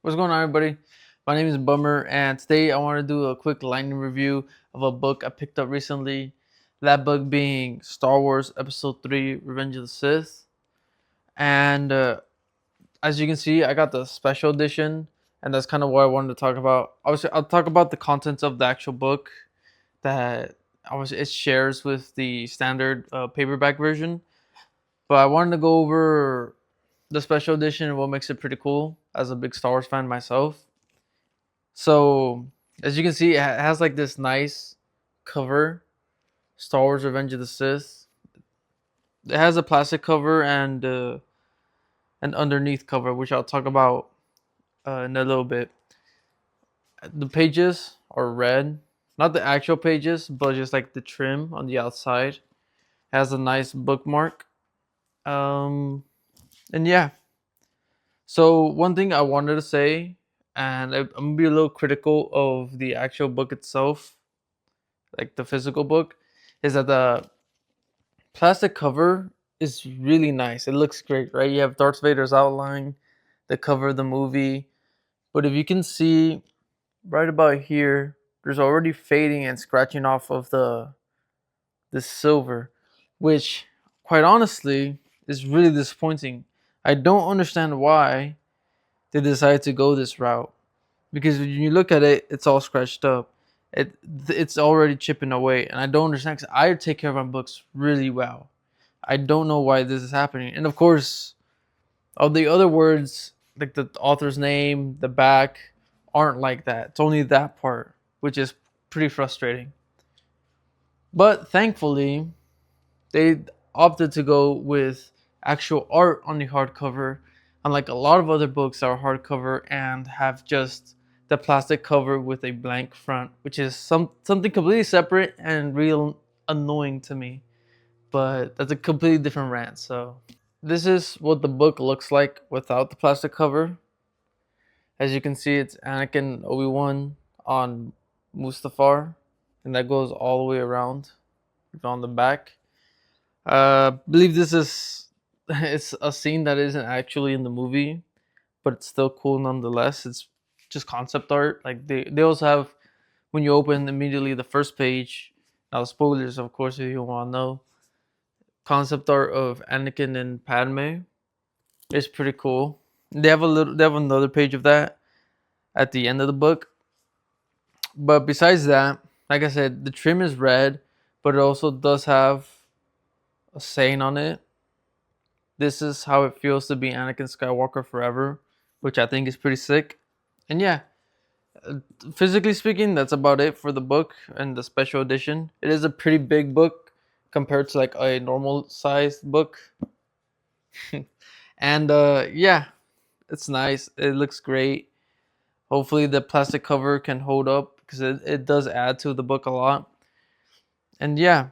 What's going on, everybody? My name is Bummer, and today I want to do a quick lightning review of a book I picked up recently. That book being Star Wars Episode 3 Revenge of the Sith. And as you can see, I got the special edition, and that's kind of what I wanted to talk about. Obviously, I'll talk about the contents of the actual book that obviously it shares with the standard paperback version. But I wanted to go over the special edition and what makes it pretty cool as a big Star Wars fan myself. So, as you can see, it has like this nice cover, Star Wars Revenge of the Sith. It has a plastic cover and an underneath cover, which I'll talk about in a little bit. The pages are red, not the actual pages, but just like the trim on the outside. It has a nice bookmark. Um, and yeah, so one thing I wanted to say, and I'm gonna be a little critical of the actual book itself, like the physical book, is that the plastic cover is really nice. It looks great, right? You have Darth Vader's outline, the cover of the movie. But if you can see right about here, there's already fading and scratching off of the silver, which quite honestly is really disappointing. I don't understand why they decided to go this route. Because when you look at it, it's all scratched up. It it's already chipping away, and I don't understand because I take care of my books really well. I don't know why this is happening. And of course, all the other words, like the author's name, the back, aren't like that. It's only that part, which is pretty frustrating. But thankfully, they opted to go with actual art on the hardcover, unlike a lot of other books that are hardcover and have just the plastic cover with a blank front, which is something completely separate and real annoying to me. But that's a completely different rant. So this is what the book looks like without the plastic cover. As you can see, it's Anakin Obi-Wan on Mustafar, and that goes all the way around on the back. I believe this is it's a scene that isn't actually in the movie, but it's still cool nonetheless. It's just concept art. Like they also have, when you open immediately the first page. Now spoilers, of course, if you want to know. Concept art of Anakin and Padme. It's pretty cool. They have another page of that at the end of the book. But besides that, like I said, the trim is red, but it also does have a saying on it. This is how it feels to be Anakin Skywalker forever, which I think is pretty sick. And yeah, uh, physically speaking, that's about it for the book and the special edition. It is a pretty big book compared to like a normal sized book. And yeah, it's nice. It looks great. Hopefully the plastic cover can hold up because it does add to the book a lot. And yeah,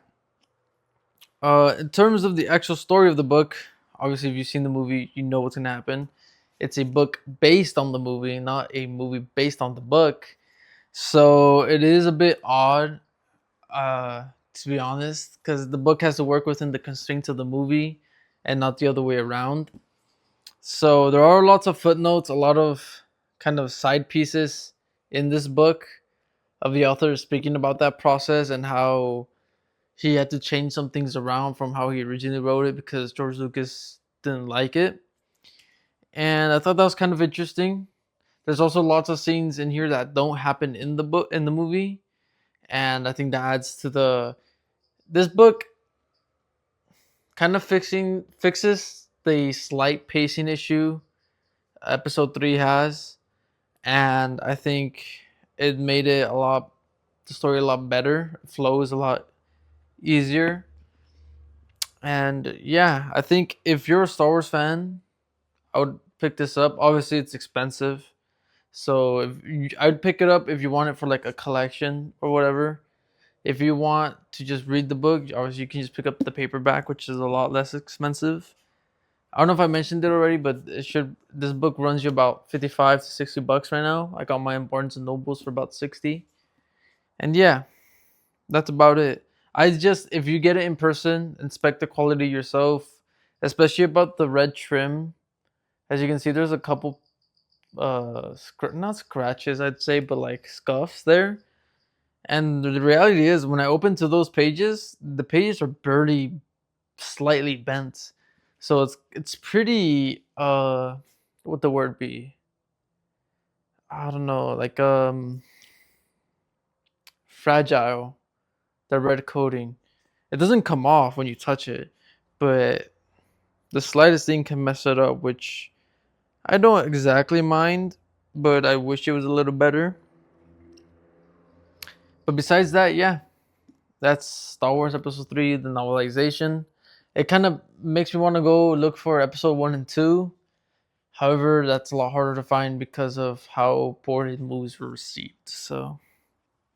in terms of the actual story of the book, obviously if you've seen the movie, you know what's gonna happen. It's a book based on the movie, not a movie based on the book. So it is a bit odd, to be honest, because the book has to work within the constraints of the movie and not the other way around. So there are lots of footnotes, a lot of kind of side pieces in this book of the author speaking about that process and how he had to change some things around from how he originally wrote it because George Lucas didn't like it. And I thought that was kind of interesting. There's also lots of scenes in here that don't happen in the book in the movie, and I think that adds to the this book kind of fixes the slight pacing issue episode 3 has, and I think it made it a lot the story a lot better. Flow is a lot easier. And yeah, I think if you're a Star Wars fan, I would pick this up. Obviously, it's expensive, so I'd pick it up if you want it for like a collection or whatever. If you want to just read the book, obviously you can just pick up the paperback, which is a lot less expensive. I don't know if I mentioned it already, but it should. This book runs you about 55 to $60 right now. I got mine in Barnes and Nobles for about 60. And yeah, that's about it. I just, if you get it in person, inspect the quality yourself, especially about the red trim. As you can see, there's a couple not scratches, I'd say, but like scuffs there. And the reality is, when I open to those pages, the pages are barely slightly bent. So it's pretty what the word be? I don't know, like fragile, the red coating. It doesn't come off when you touch it, but the slightest thing can mess it up, which I don't exactly mind, but I wish it was a little better. But besides that, yeah, that's Star Wars Episode 3, the novelization. It kind of makes me want to go look for Episode 1 and 2. However, that's a lot harder to find because of how poorly the movies were received. So,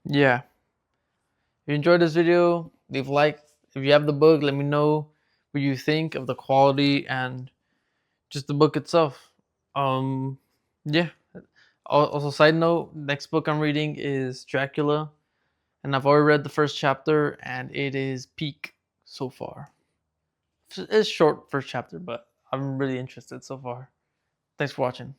yeah. If you enjoyed this video, leave a like. If you have the book, let me know what you think of the quality and just the book itself. Yeah. Also, side note, next book I'm reading is Dracula, and I've already read the first chapter, and it is peak so far. It's short first chapter, but I'm really interested so far. Thanks for watching.